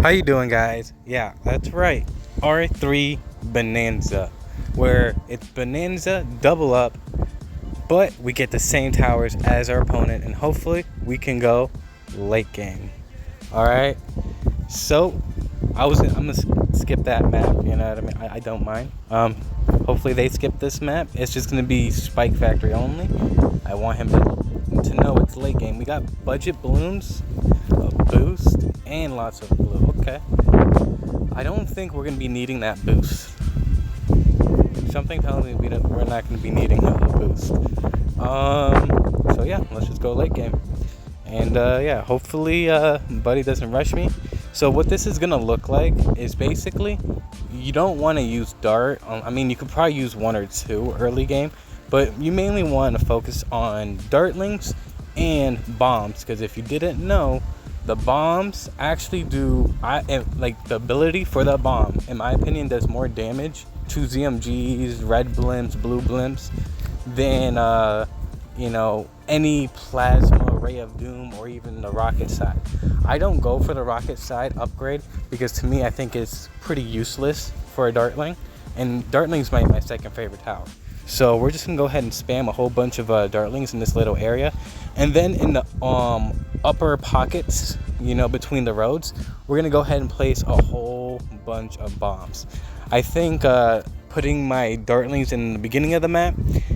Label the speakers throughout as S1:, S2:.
S1: How you doing, guys? Yeah, that's right. R3 Bonanza, where it's Bonanza double up, but we get the same towers as our opponent, and hopefully we can go late game. All right. So I'm gonna skip that map. You know what I mean? I don't mind. Hopefully they skip this map. It's just gonna be Spike Factory only. I want him to know it's late game. We got budget balloons, a boost, and lots of blue. Okay. I don't think we're gonna be needing that boost. Something tells me we're not gonna be needing a boost. So yeah, let's just go late game. And yeah, hopefully Buddy doesn't rush me. So what this is gonna look like is basically you don't want to use dart. I mean, you could probably use one or two early game, but you mainly want to focus on dartlings and bombs, because if you didn't know, the bombs actually do like the ability for the bomb, in my opinion, does more damage to ZMGs, red blimps, blue blimps than any plasma ray of doom or even the rocket side. I don't go for the rocket side upgrade because to me I think it's pretty useless for a dartling, and dartling's my second favorite tower. So we're just gonna go ahead and spam a whole bunch of dartlings in this little area, and then in the upper pockets, between the roads, we're gonna go ahead and place a whole bunch of bombs. I think putting my dartlings in the beginning of the map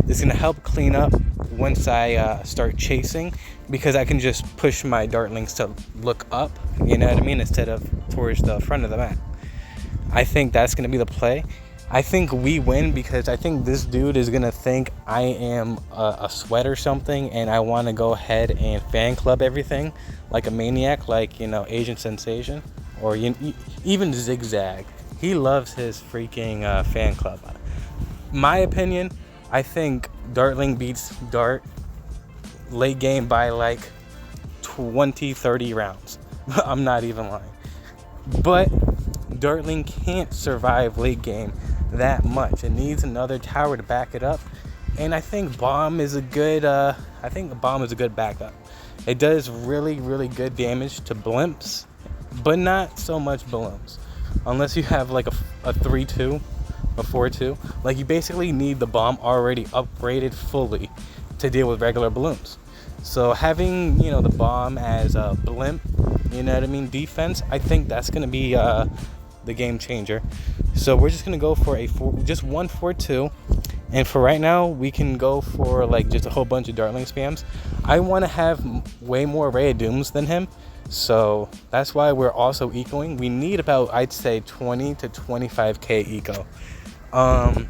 S1: is gonna help clean up once I start chasing, because I can just push my dartlings to look up, you know what I mean, instead of towards the front of the map. I think that's gonna be the play. I think we win because I think this dude is gonna think I am a sweat or something, and I want to go ahead and fan club everything like a maniac, like Agent Sensation, or even Zigzag. He loves his freaking fan club. My opinion, I think Dartling beats Dart late game by like 20-30 rounds. I'm not even lying. But Dartling can't survive late game that much. It needs another tower to back it up, and I think bomb is a good backup. It does really, really good damage to blimps, but not so much balloons, unless you have like a 3-2, a 4-2. Like, you basically need the bomb already upgraded fully to deal with regular balloons. So having the bomb as a blimp, defense, I think that's gonna be the game changer. So we're just gonna go for just 1-4-2, and for right now we can go for like just a whole bunch of dartling spams. I want to have way more Ray of Dooms than him, so that's why we're also ecoing. We need about, I'd say, 20 to 25k eco. The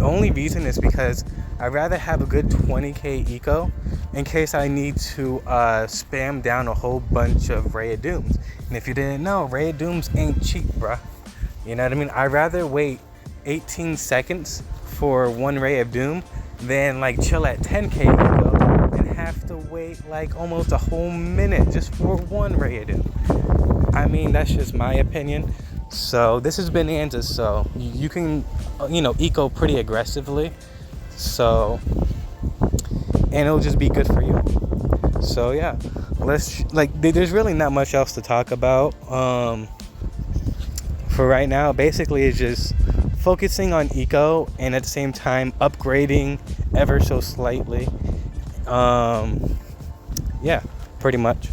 S1: only reason is because I'd rather have a good 20k eco in case I need to spam down a whole bunch of Ray of Dooms. And if you didn't know, Ray of Dooms ain't cheap, bruh. You know what I mean? I'd rather wait 18 seconds for one Ray of Doom than like chill at 10k eco and have to wait like almost a whole minute just for one Ray of Doom. I mean, that's just my opinion. So this is Bananza'S, so you can eco pretty aggressively, so, and it'll just be good for you. So yeah, there's really not much else to talk about for right now. Basically it's just focusing on eco and at the same time upgrading ever so slightly. Yeah, pretty much.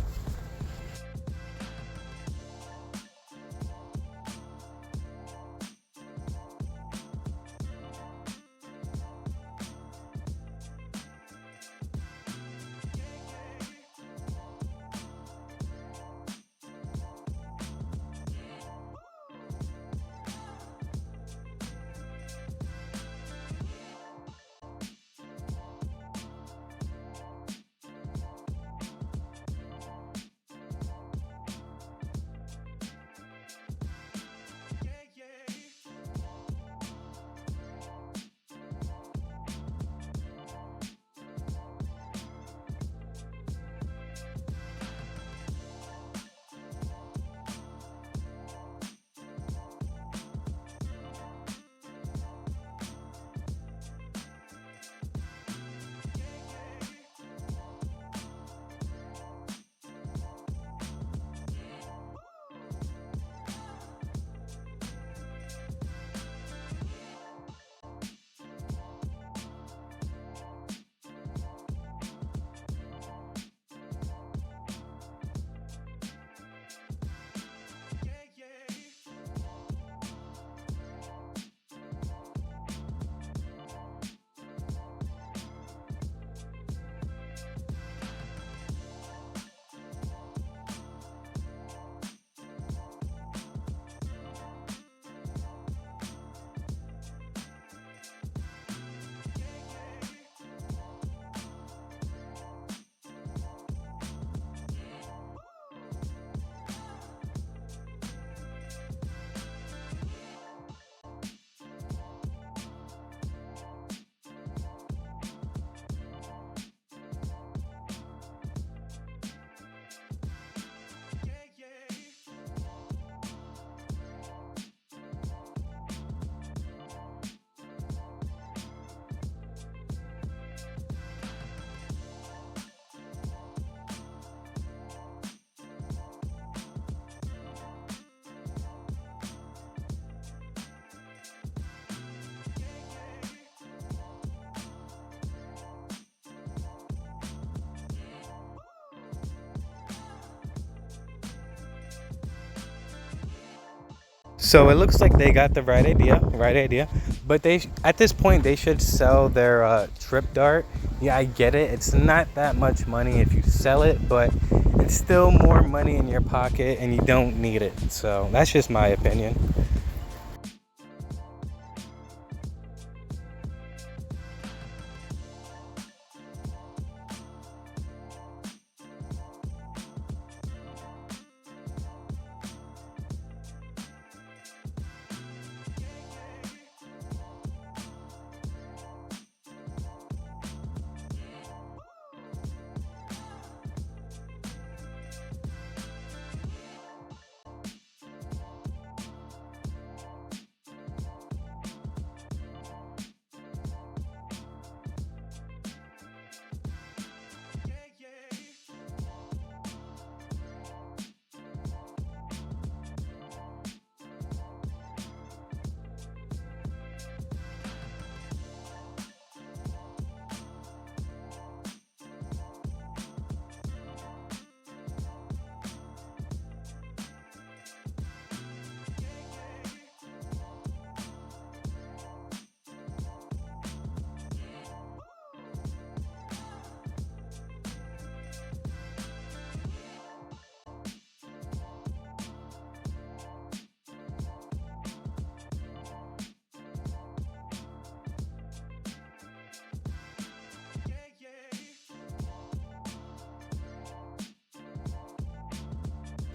S1: So it looks like they got the right idea. But at this point, they should sell their trip dart. Yeah, I get it. It's not that much money if you sell it, but it's still more money in your pocket, and you don't need it. So that's just my opinion.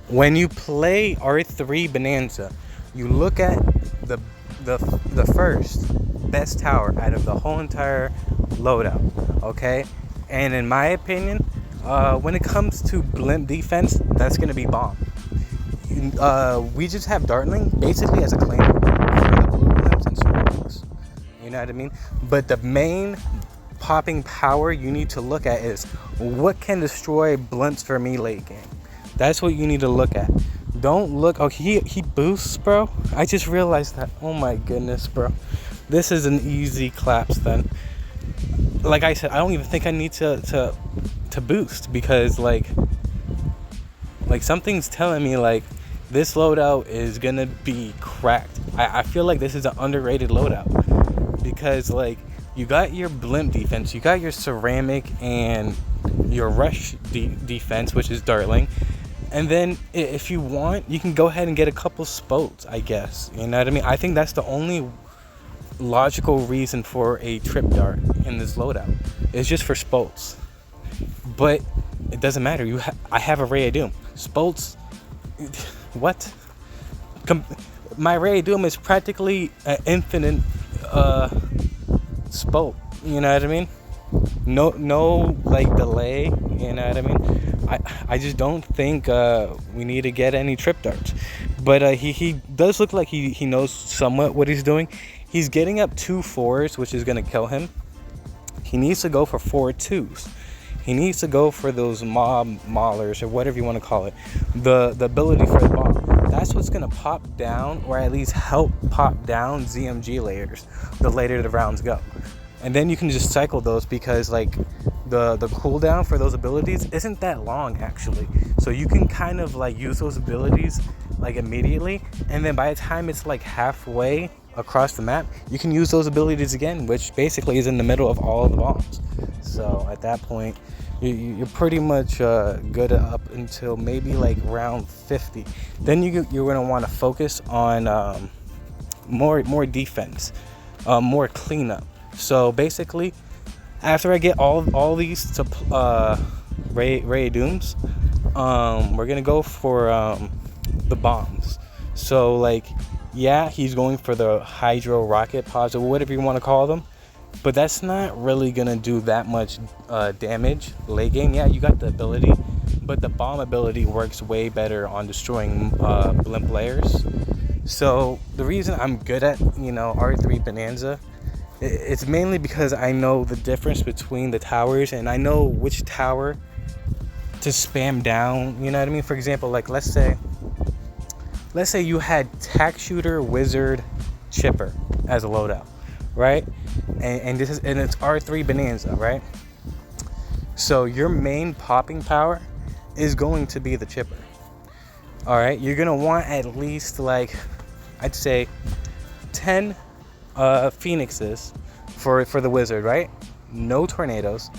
S1: When you play R3 Bonanza, you look at the the first best tower out of the whole entire loadout, okay? And in my opinion, when it comes to blimp defense, that's gonna be bomb. We just have Dartling basically as a claim for the blue blimps and ceramics. You know what I mean? But the main popping power you need to look at is what can destroy blimps for me late game. That's what you need to look at. Don't look. Oh, he boosts, bro. I just realized that. Oh my goodness, bro. This is an easy claps then. Like I said, I don't even think I need to boost, because like something's telling me like this loadout is gonna be cracked. I feel like this is an underrated loadout, because like you got your blimp defense, you got your ceramic and your rush defense, which is Dartling. And then if you want, you can go ahead and get a couple spots, I guess. You know what I mean? I think that's the only logical reason for a trip dart in this loadout. It's just for spots. But it doesn't matter. I have a Ray of Doom. Spots, what? My Ray of Doom is practically an infinite spot. You know what I mean? No like delay. You know what I mean? I just don't think we need to get any trip darts. But he does look like he knows somewhat what he's doing. He's getting up 2 4s, which is going to kill him. He needs to go for 4 2s. He needs to go for those mob maulers, or whatever you want to call it. The ability for the bomb. That's what's going to pop down, or at least help pop down ZMG layers the later the rounds go. And then you can just cycle those, because like the cooldown for those abilities isn't that long actually. So you can kind of like use those abilities like immediately, and then by the time it's like halfway across the map, you can use those abilities again, which basically is in the middle of all of the bombs. So at that point, you're pretty much good up until maybe like round 50. Then you're going to want to focus on more defense, more cleanup. So basically, after I get all these to Ray Dooms, we're gonna go for the bombs. So like, yeah, he's going for the hydro rocket pods, or whatever you want to call them, but that's not really gonna do that much damage late game. Yeah, you got the ability, but the bomb ability works way better on destroying blimp layers. So the reason I'm good at R3 Bonanza, it's mainly because I know the difference between the towers, and I know which tower to spam down. You know what I mean? For example, like let's say you had tack shooter, wizard, chipper as a loadout, right? And it's R3 Bonanza, right? So your main popping power is going to be the chipper. All right, you're gonna want at least like, I'd say 10 phoenixes for the wizard, right? No tornadoes.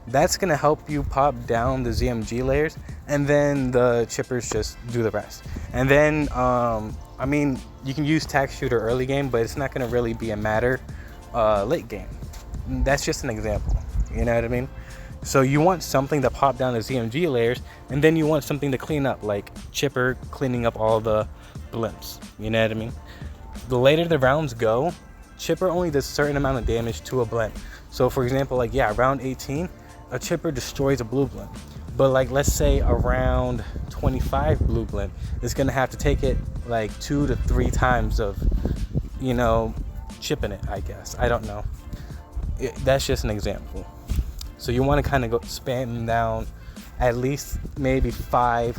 S1: That's gonna help you pop down the ZMG layers, and then the chippers just do the rest. And then I mean, you can use tack shooter early game, but it's not gonna really be a matter late game. That's just an example, you know what I mean? So you want something to pop down the ZMG layers, and then you want something to clean up, like chipper cleaning up all the blimps, you know what I mean? The later the rounds go, chipper only does a certain amount of damage to a blimp. So for example, like round 18, a chipper destroys a blue blimp. But like, let's say around 25 blue blimp, it's gonna have to take it like 2 to 3 times of, chipping it, I guess. I don't know. That's just an example. So you want to kind of go spam down at least maybe 5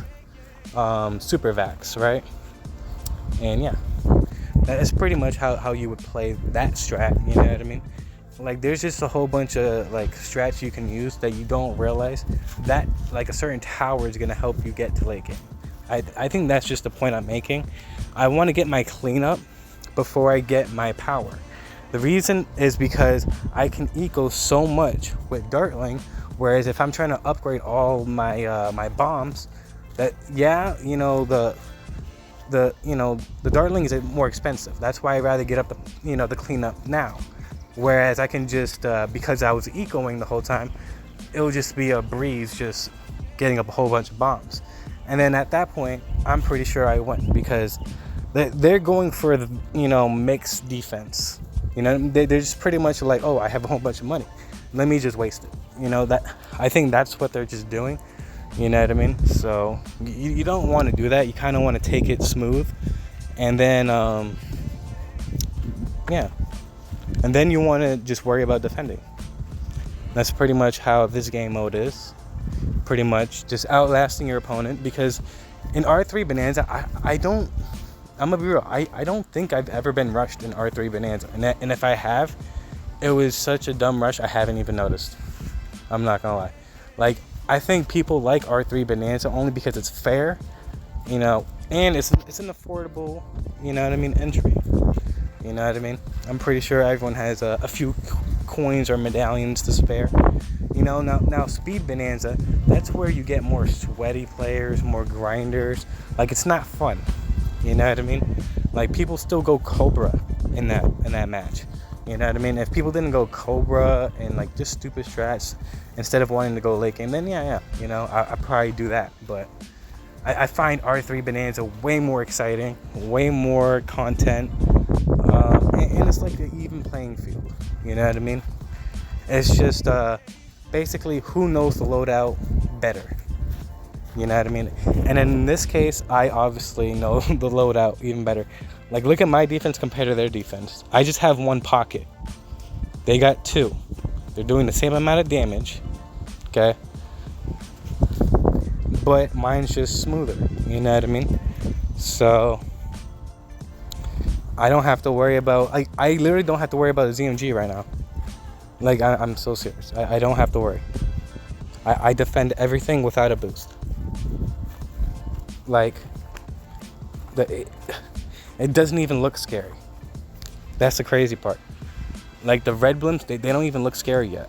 S1: super vacs, right? And yeah, that is pretty much how you would play that strat, you know what I mean? Like, there's just a whole bunch of like strats you can use that you don't realize that like a certain tower is going to help you get to late game. I think that's just the point I'm making. I want to get my cleanup before I get my power. The reason is because I can eco so much with Dartling, whereas if I'm trying to upgrade all my my bombs, that the Dartling is more expensive. That's why I'd rather get up the cleanup now. Whereas I can just because I was ecoing the whole time, it would just be a breeze just getting up a whole bunch of bombs. And then at that point, I'm pretty sure I win because they're going for the mixed defense. They're just pretty much like, oh, I have a whole bunch of money, let me just waste it. That I think that's what they're just doing. You know what I mean? So you don't want to do that. You kind of want to take it smooth, and then and then you want to just worry about defending. That's pretty much how this game mode is. Pretty much just outlasting your opponent, because in R3 Bonanza, I'm gonna be real, I don't think I've ever been rushed in R3 Bonanza. And if I have, it was such a dumb rush I haven't even noticed. I'm not gonna lie. Like, I think people like R3 Bonanza only because it's fair, and it's an affordable, entry. You know what I mean? I'm pretty sure everyone has a few coins or medallions to spare. Now Speed Bonanza, that's where you get more sweaty players, more grinders. Like, it's not fun. You know what I mean? Like, people still go Cobra in that match. You know what I mean? If people didn't go Cobra and like just stupid strats instead of wanting to go late game, then I'd probably do that. But I find R3 Bonanza way more exciting, way more content, and it's like an even playing field. You know what I mean? It's just basically who knows the loadout better. You know what I mean? And in this case, I obviously know the loadout even better. Like, look at my defense compared to their defense. I just have 1 pocket. They got 2. They're doing the same amount of damage. Okay? But mine's just smoother. You know what I mean? So I don't have to worry about... I literally don't have to worry about the ZMG right now. Like, I'm so serious. I don't have to worry. I defend everything without a boost. Like, it doesn't even look scary. That's the crazy part. Like, the red blimps, they don't even look scary yet.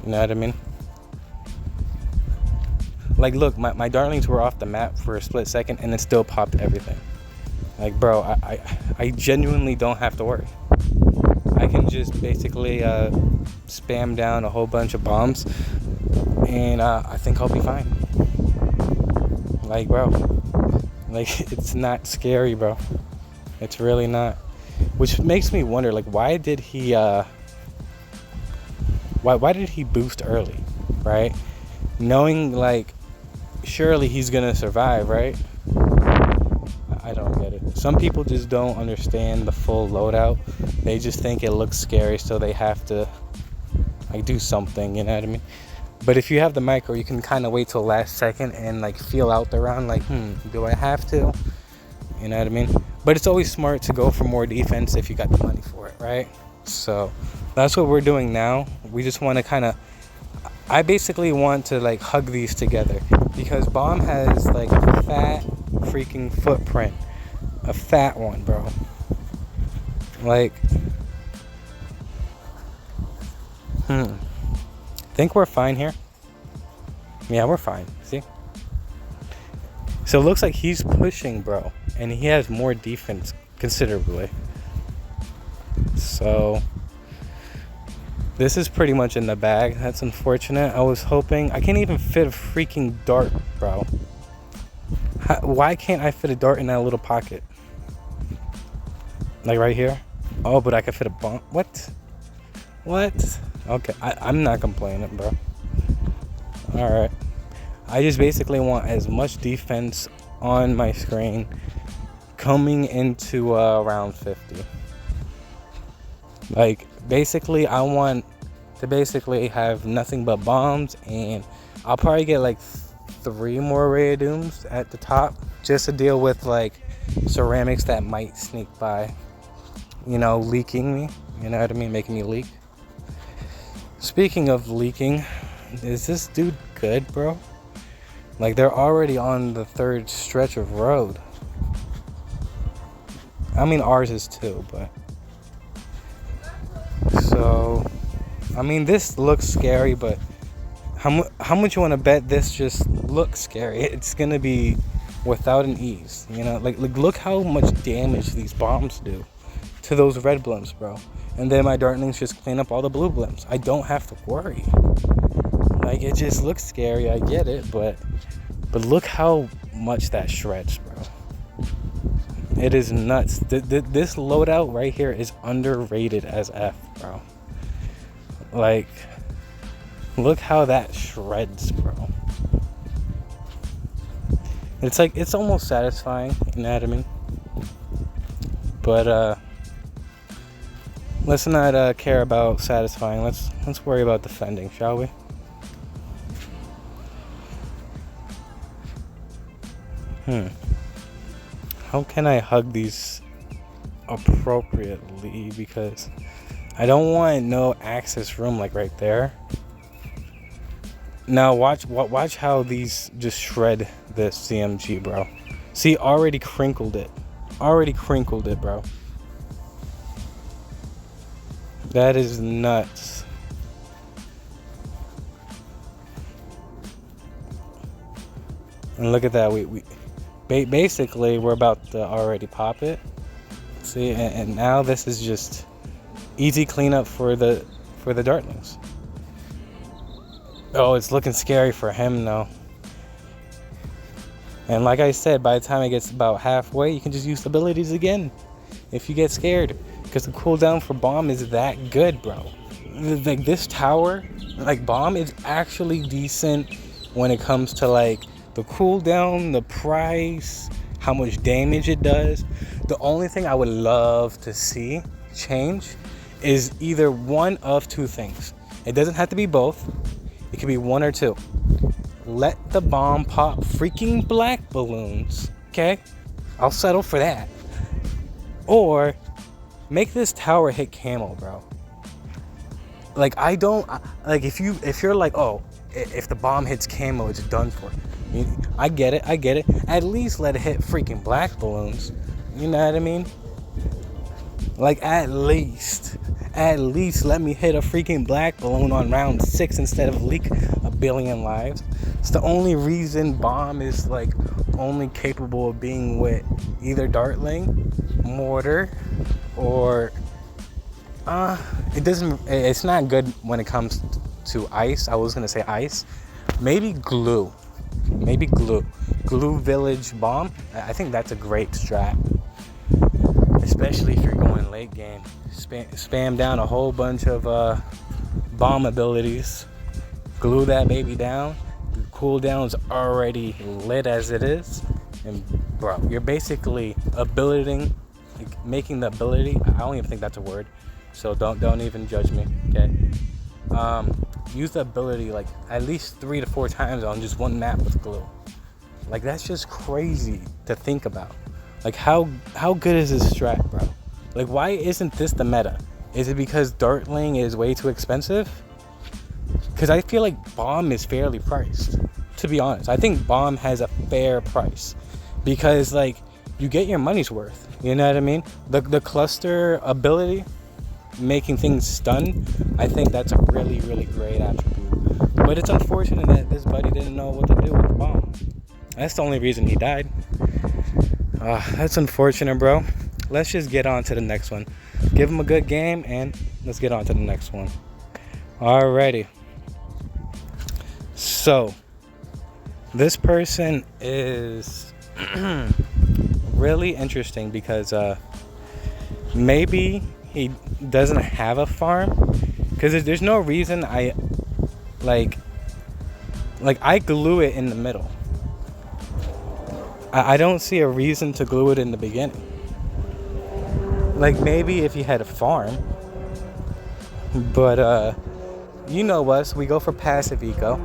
S1: You know what I mean? Like, look, my darlings were off the map for a split second, and it still popped everything. Like, bro, I genuinely don't have to worry. I can just basically spam down a whole bunch of bombs, and I think I'll be fine. Like, bro, like, it's not scary, bro. It's really not. Which makes me wonder, like, why did he boost early, right? Knowing, like, surely he's gonna survive, right? I don't get it. Some people just don't understand the full loadout. They just think it looks scary, so they have to, like, do something, you know what I mean? But if you have the micro, you can kind of wait till last second and like feel out the round, like, do I have to? You know what I mean? But it's always smart to go for more defense if you got the money for it, right? So that's what we're doing now. We just want to I basically want to like hug these together, because Bomb has like a fat freaking footprint A fat one, bro. Like, think we're fine here? Yeah, we're fine. See? So it looks like he's pushing, bro. And he has more defense considerably. So this is pretty much in the bag. That's unfortunate. I was hoping. I can't even fit a freaking dart, bro. Why can't I fit a dart in that little pocket? Like right here? Oh, but I can fit a bomb. What? Okay, I'm not complaining, bro. Alright. I just basically want as much defense on my screen coming into round 50. Like, basically, I want to basically have nothing but bombs, and I'll probably get like 3 more Ray of Dooms at the top just to deal with like ceramics that might sneak by, you know, leaking me, you know what I mean, making me leak. Speaking of leaking, is this dude good, bro? Like, they're already on the 3rd stretch of road. I mean, ours is too, but so I mean, this looks scary, but how much you want to bet this just looks scary? It's gonna be without an ease, you know. Like look how much damage these bombs do to those red blimps, bro. And then my dartlings just clean up all the blue blimps. I don't have to worry. Like, it just looks scary. I get it, but look how much that shreds, bro. It is nuts. This loadout right here is underrated as F, bro. Like, look how that shreds, bro. It's like, it's almost satisfying, you know what I mean? But let's not care about satisfying. Let's worry about defending, shall we? How can I hug these appropriately? Because I don't want no access room like right there. Now watch how these just shred this CMG, bro. See, already crinkled it, bro. That is nuts. And look at that, we basically we're about to already pop it. See, and now this is just easy cleanup for the dartlings. Oh, it's looking scary for him though. And like I said, by the time it gets about halfway, you can just use abilities again if you get scared, because the cooldown for bomb is that good, bro. Like, this tower, like, bomb is actually decent when it comes to like the cooldown, the price, how much damage it does. The only thing I would love to see change is either one of 2 things. It doesn't have to be both. It could be 1 or 2. Let the bomb pop freaking black balloons, okay? I'll settle for that. Or make this tower hit camo, bro. Like, I don't like, if you're like, oh, if the bomb hits camo, it's done for. I get it. At least let it hit freaking black balloons. You know what I mean? Like, at least let me hit a freaking black balloon on round 6 instead of leak a billion lives. It's the only reason bomb is like only capable of being with either dartling, mortar, or it's not good when it comes to ice. I was gonna say ice. Maybe glue village bomb. I think that's a great strat, especially if you're going late game. Spam down a whole bunch of bomb abilities, glue that baby down. The cooldown's already lit as it is, and bro, you're basically making the ability. I don't even think that's a word, so don't even judge me, okay? Use the ability like at least 3 to 4 times on just one map with glue. Like, that's just crazy to think about. Like, how good is this strat, bro? Like, why isn't this the meta? Is it because dartling is way too expensive? Because I feel like bomb is fairly priced, to be honest. I think bomb has a fair price, because like you get your money's worth. You know what I mean? The cluster ability, making things stun, I think that's a really, really great attribute. But it's unfortunate that this buddy didn't know what to do with the bomb. That's the only reason he died. That's unfortunate, bro. Let's just get on to the next one. Give him a good game, and let's get on to the next one. Alrighty. So, this person is really interesting because maybe he doesn't have a farm. Because there's no reason I glue it in the middle. I don't see a reason to glue it in the beginning. Like, maybe if he had a farm. But, you know us. We go for passive eco.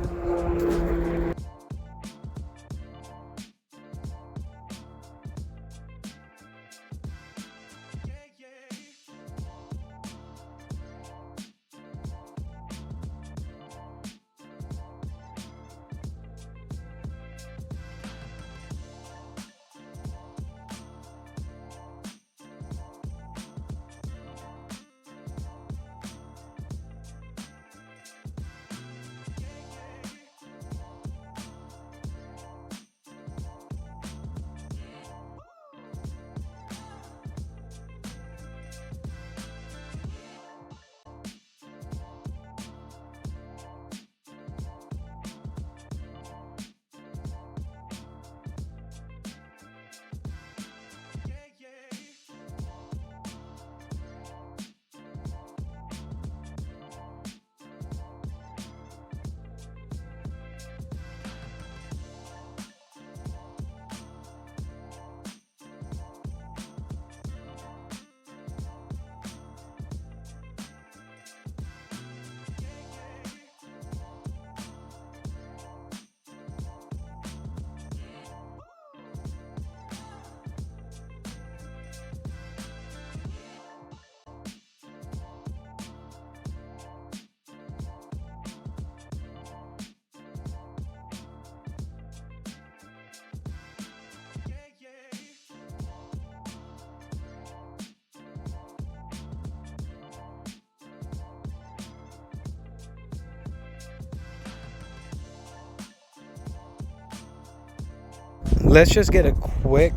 S1: Let's just get a quick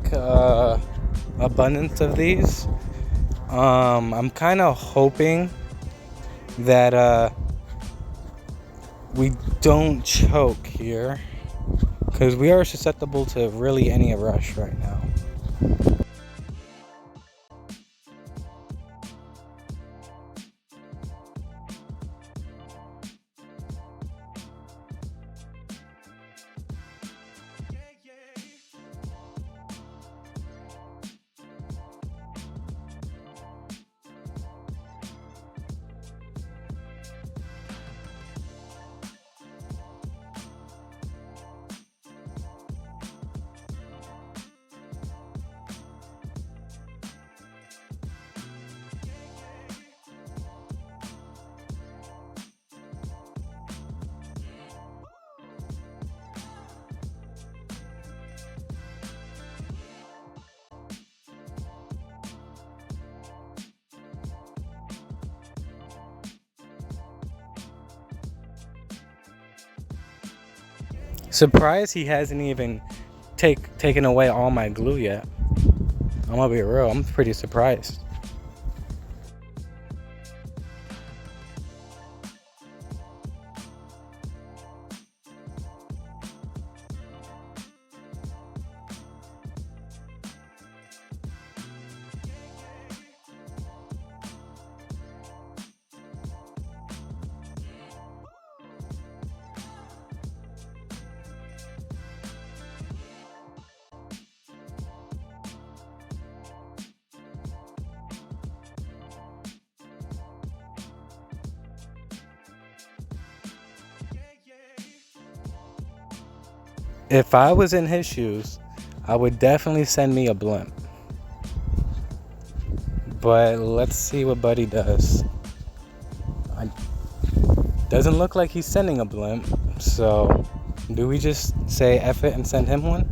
S1: abundance of these. I'm kind of hoping that we don't choke here, because we are susceptible to really any rush right now. Surprised he hasn't even taken away all my glue yet. I'm gonna be real, I'm pretty surprised. If I was in his shoes, I would definitely send me a blimp. But let's see what Buddy does. Doesn't look like he's sending a blimp, so do we just say F it and send him one?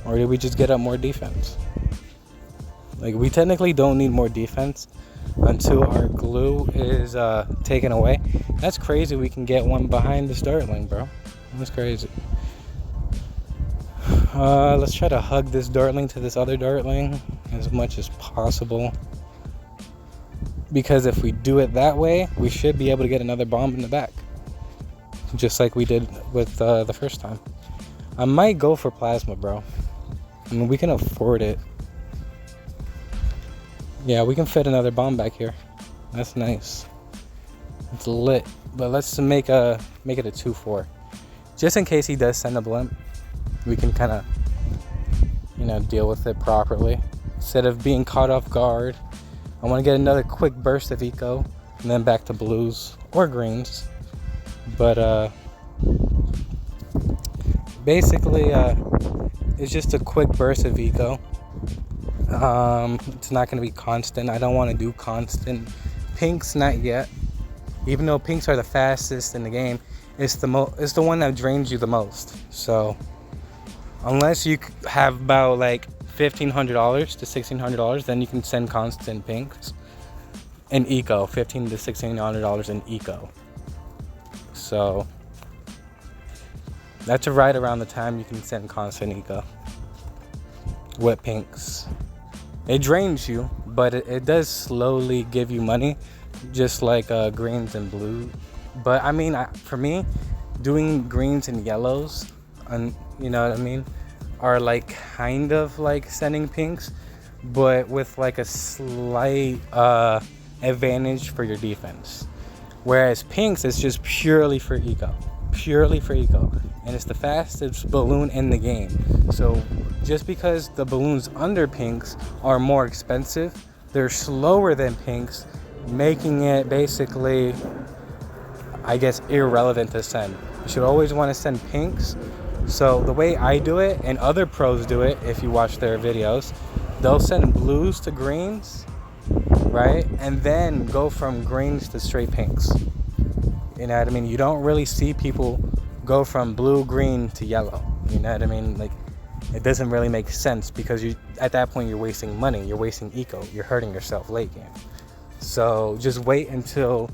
S1: Or Or did we just get up more defense? Like, we technically don't need more defense until our glue is taken away. That's crazy. We can get one behind this dartling, bro. That's crazy. Let's try to hug this dartling to this other dartling as much as possible. Because if we do it that way, we should be able to get another bomb in the back. Just like we did with the first time. I might go for plasma, bro. I mean, we can afford it. Yeah, we can fit another bomb back here. That's nice. It's lit. But let's make it a 2-4. Just in case he does send a blimp, we can kind of, deal with it properly. Instead of being caught off guard. I want to get another quick burst of eco. And then back to blues or greens. But, basically, it's just a quick burst of eco. It's not going to be constant. I don't want to do constant. Pinks, not yet. Even though pinks are the fastest in the game, it's the one that drains you the most. So unless you have about like $1,500 to $1,600, then you can send constant pinks and eco. $1,500 to $1,600 in eco. So that's right around the time you can send constant eco with pinks. It drains you, but it does slowly give you money, just like greens and blue. But I mean, for me, doing greens and yellows, and you know what I mean, are like kind of like sending pinks, but with like a slight advantage for your defense. Whereas pinks is just purely for eco. And it's the fastest balloon in the game. So just because the balloons under pinks are more expensive, they're slower than pinks, making it basically, I guess, irrelevant to send. You should always want to send pinks. So the way I do it, and other pros do it, if you watch their videos, they'll send blues to greens, right? And then go from greens to straight pinks. You know what I mean? You don't really see people go from blue, green to yellow. You know what I mean? Like, it doesn't really make sense because at that point you're wasting money, you're wasting eco, you're hurting yourself late game. So just wait until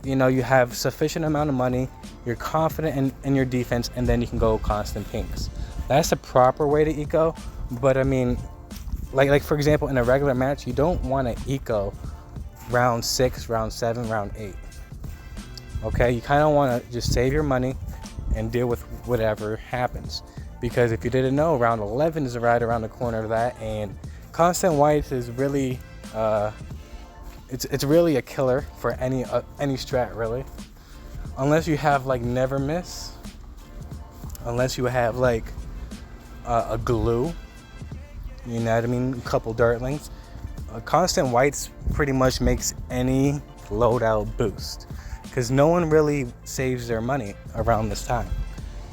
S1: you have sufficient amount of money, you're confident in your defense, and then you can go constant pinks. That's the proper way to eco. But I mean, like for example, in a regular match, you don't want to eco round 6, round 7, round 8. Okay, you kind of want to just save your money and deal with whatever happens. Because if you didn't know, round 11 is right around the corner of that, and constant whites is really, it's really a killer for any strat, really. Unless you have like never miss, unless you have like a glue, you know what I mean, a couple dartlings. Constant whites pretty much makes any loadout boost. Because no one really saves their money around this time.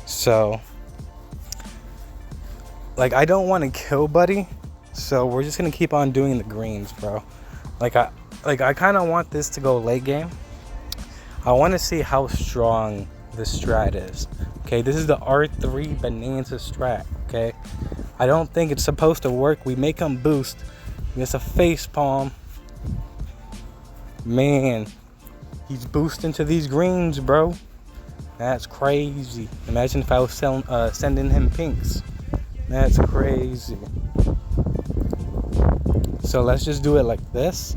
S1: So, like, I don't want to kill Buddy. So we're just gonna keep on doing the greens, bro. Like I kind of want this to go late game. I want to see how strong this strat is. Okay, this is the R3 Bananza'S strat. Okay, I don't think it's supposed to work. We make him boost. It's a face palm. Man. He's boosting to these greens, bro. That's crazy. Imagine if I was sending him pinks. That's crazy. So let's just do it like this.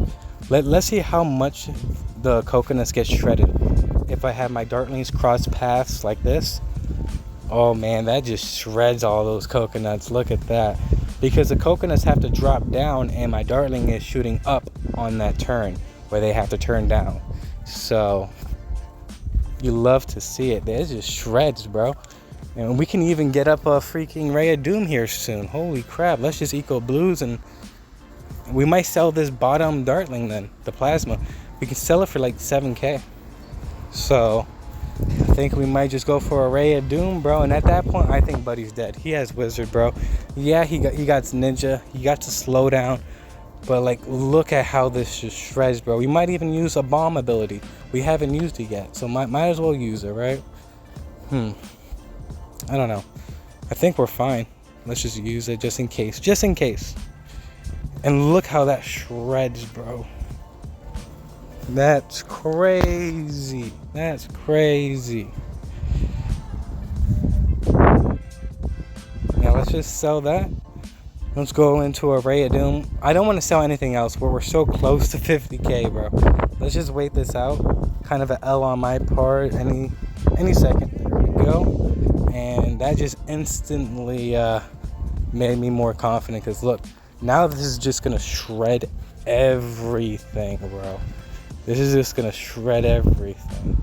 S1: Let's see how much the coconuts get shredded. If I have my dartlings cross paths like this. Oh man, that just shreds all those coconuts. Look at that. Because the coconuts have to drop down and my dartling is shooting up on that turn where they have to turn down. So you love to see it. There's just shreds, bro. And we can even get up a freaking Ray of Doom here soon. Holy crap. Let's just eco blues, and we might sell this bottom dartling then, the plasma. We can sell it for like 7K. So I think we might just go for a Ray of Doom, bro. And at that point, I think Buddy's dead. He has Wizard, bro. Yeah, he got Ninja. He got to slow down. But like, look at how this just shreds, bro. We might even use a bomb ability. We haven't used it yet, so might as well use it, right? I don't know. I think we're fine. Let's just use it just in case. Just in case. And look how that shreds, bro. That's crazy. That's crazy. Now let's just sell that. Let's go into a Ray of Doom. I don't want to sell anything else, but we're so close to 50k, bro. Let's just wait this out. Kind of an L on my part. Any second. There we go. And that just instantly made me more confident. Because look, now this is just gonna shred everything, bro. This is just gonna shred everything.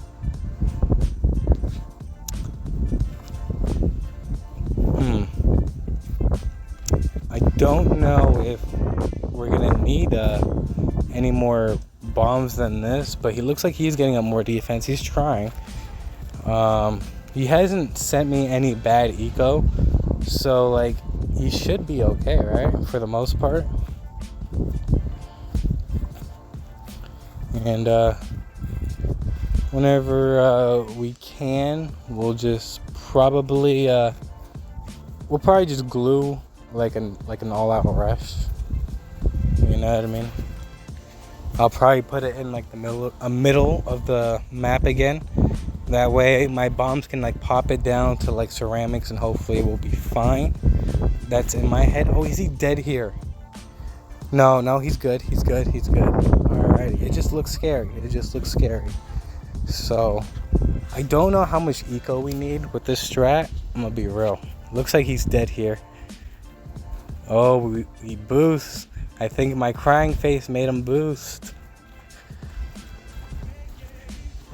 S1: I don't know if we're gonna need any more bombs than this, but he looks like he's getting up more defense. He's trying. He hasn't sent me any bad eco, so like he should be okay, right? For the most part. And whenever we can, we'll probably just glue like an all-out rush. You know what I mean? I'll probably put it in like the middle of the map again. That way my bombs can like pop it down to like ceramics, and hopefully we'll be fine. That's in my head. Oh, is he dead here? No, he's good. He's good. Alright, it just looks scary. So I don't know how much eco we need with this strat. I'm gonna be real. Looks like he's dead here. Oh, he boosts. I think my crying face made him boost.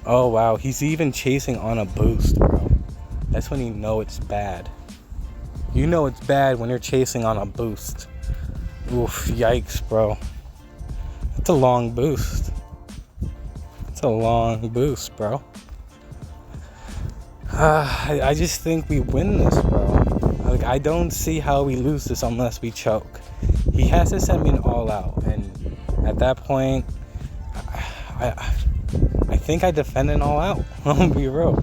S1: Oh wow, he's even chasing on a boost, bro. That's when you know it's bad. You know it's bad when you're chasing on a boost. Oof, yikes, bro. That's a long boost. Bro. I just think we win this, bro. Like, I don't see how we lose this unless we choke. He has to send me an all-out, and at that point, I think I defend an all-out. I'll be real.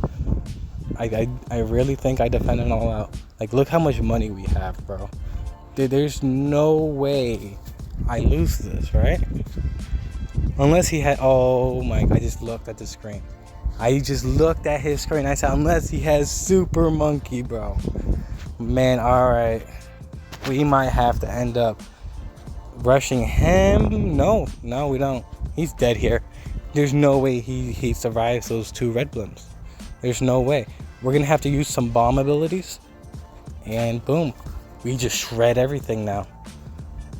S1: I really think I defend an all-out. Like, look how much money we have, bro. Dude, there's no way I lose this, right? Unless he had... Oh my... I just looked at the screen. I just looked at his screen. I said, unless he has Super Monkey, bro. Man, alright. We might have to end up rushing him. No, we don't. He's dead here. There's no way he survives those 2 red blimps. There's no way. We're going to have to use some bomb abilities. And boom. We just shred everything now.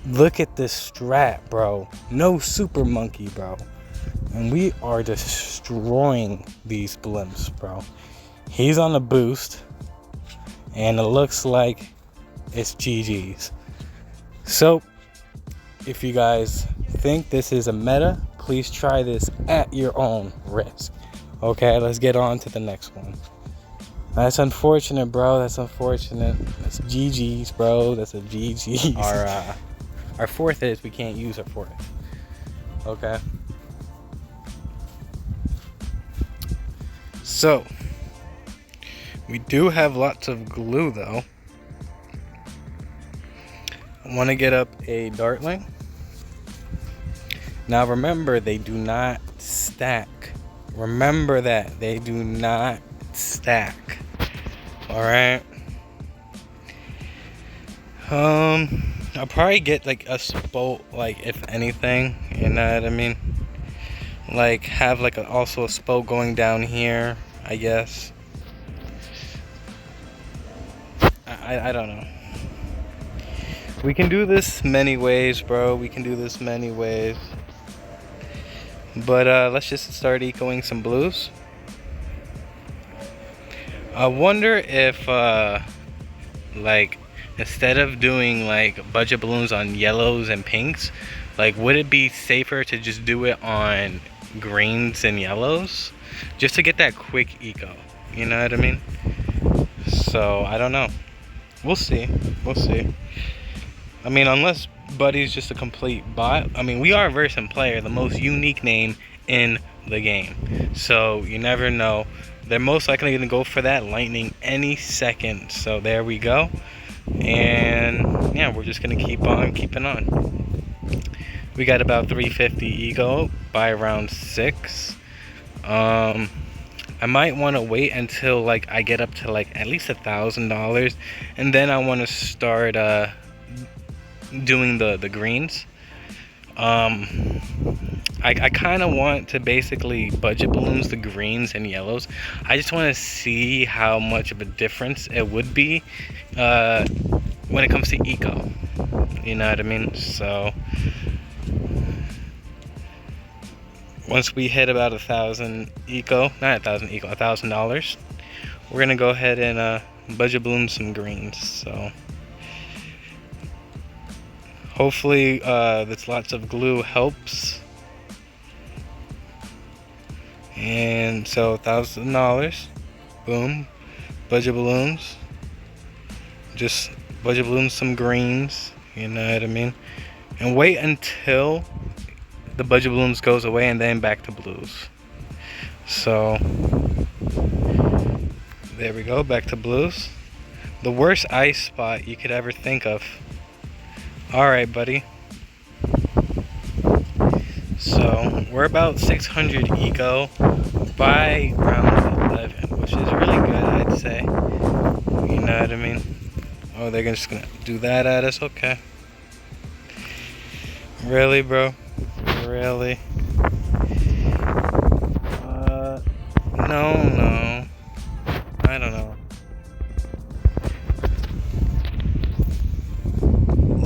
S1: Look at this strat, bro. No Super Monkey, bro. And we are destroying these blimps, bro. He's on a boost. And it looks like it's GG's. So, if you guys think this is a meta, please try this at your own risk. Okay, let's get on to the next one. That's unfortunate, bro. That's unfortunate. That's GG's, bro. That's a GG's. Our fourth is we can't use our fourth. Okay. So, we do have lots of glue, though. I want to get up a dartling. Now, remember, they do not stack. Remember that. They do not stack. Alright. I'll probably get like a spout, like, if anything, you know what I mean? Like, have like also a spout going down here, I guess. I don't know. We can do this many ways, bro. We can do this many ways. But let's just start ecoing some blues. I wonder if like, instead of doing like budget balloons on yellows and pinks, like, would it be safer to just do it on greens and yellows, just to get that quick eco, you know what I mean? So I don't know. We'll see. I mean, unless Buddy's just a complete bot. I mean, we are Versus Player, the most unique name in the game, so you never know. They're most likely going to go for that lightning any second. So there we go. And yeah, we're just gonna keep on keeping on. We got about 350 ego by round 6. I might want to wait until like I get up to like at least $1,000, and then I want to start doing the greens. I kind of want to basically budget balloons the greens and yellows. I just want to see how much of a difference it would be when it comes to eco. You know what I mean? So once we hit about 1,000 eco, not 1,000 eco, $1,000, we're gonna go ahead and budget balloon some greens. So hopefully this lots of glue helps. And so $1,000, boom, budget balloons. Just budget balloon some greens, you know what I mean? And wait until the budget balloons goes away and then back to blues. So there we go, back to blues. The worst ice spot you could ever think of. Alright, buddy. So we're about 600 eco by round 11, which is really good, I'd say. You know what I mean? Oh, they're just gonna do that at us? Okay. Really, bro? Really? No. I don't know.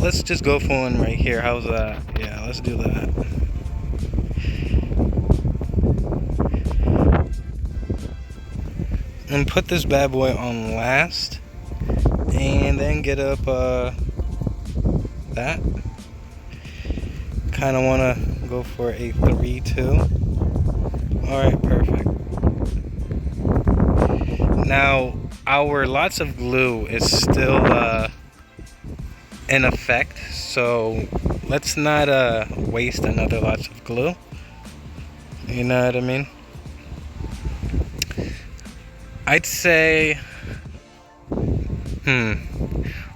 S1: Let's just go for one right here. How's that? Yeah, let's do that. And put this bad boy on last. And then get up that. Kind of want to go for a 3-2. Alright, perfect. Now, our lots of glue is still in effect, so let's not waste another lots of glue. You know what I mean? I'd say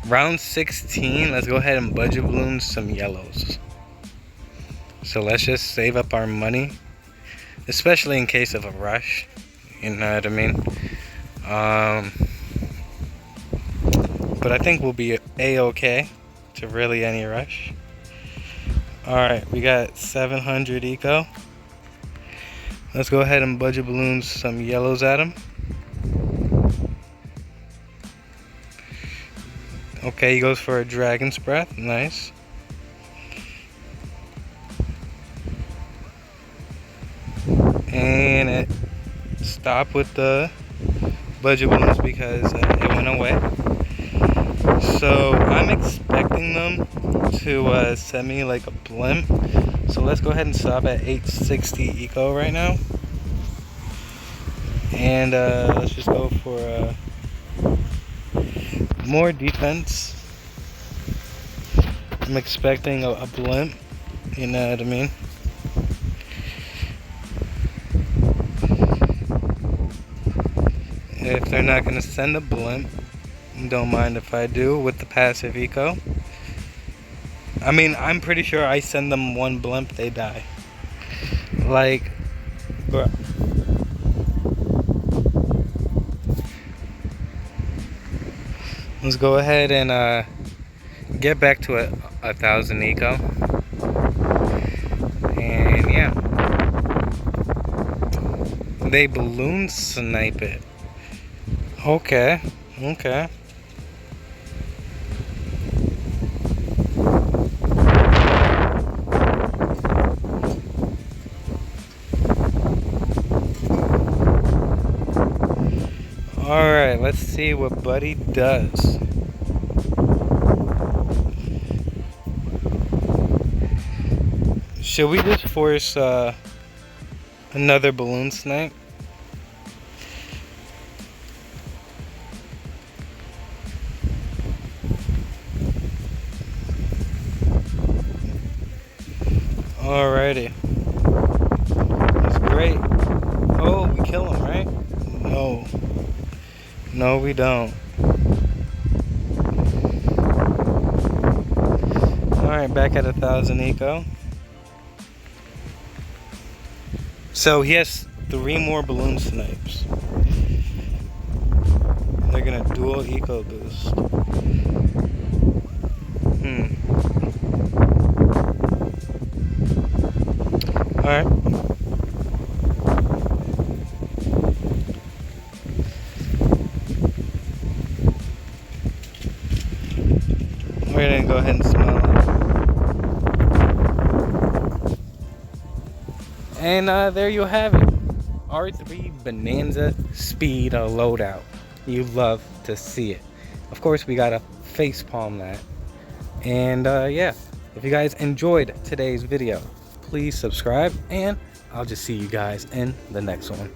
S1: round 16, let's go ahead and budget balloon some yellows. So let's just save up our money, especially in case of a rush. You know what I mean? But I think we'll be a-okay to really any rush. Alright, we got 700 eco. Let's go ahead and budget balloon some yellows at him. Okay, he goes for a dragon's breath. Nice. And it stopped with the budget balloons because it went away. So I'm expecting them to send me like a blimp. So let's go ahead and stop at 860 eco right now. And let's just go for more defense. I'm expecting a blimp. You know what I mean? If they're not going to send a blimp, don't mind if I do with the passive eco. I mean, I'm pretty sure I send them one blimp, they die. Like, bro. Let's go ahead and get back to 1,000 eco. And yeah. They balloon snipe it. Okay. Alright, let's see what Buddy does. Should we just force another balloon snipe? Alrighty. That's great. Oh, we kill him, right? No. No, we don't. Alright, back at 1,000 eco. So he has 3 more balloon snipes. They're gonna dual eco boost. Alright. We're gonna go ahead and smell it. And there you have it. R3 Bonanza speed loadout. You love to see it. Of course, we gotta face palm that. And yeah, if you guys enjoyed today's video, please subscribe, and I'll just see you guys in the next one.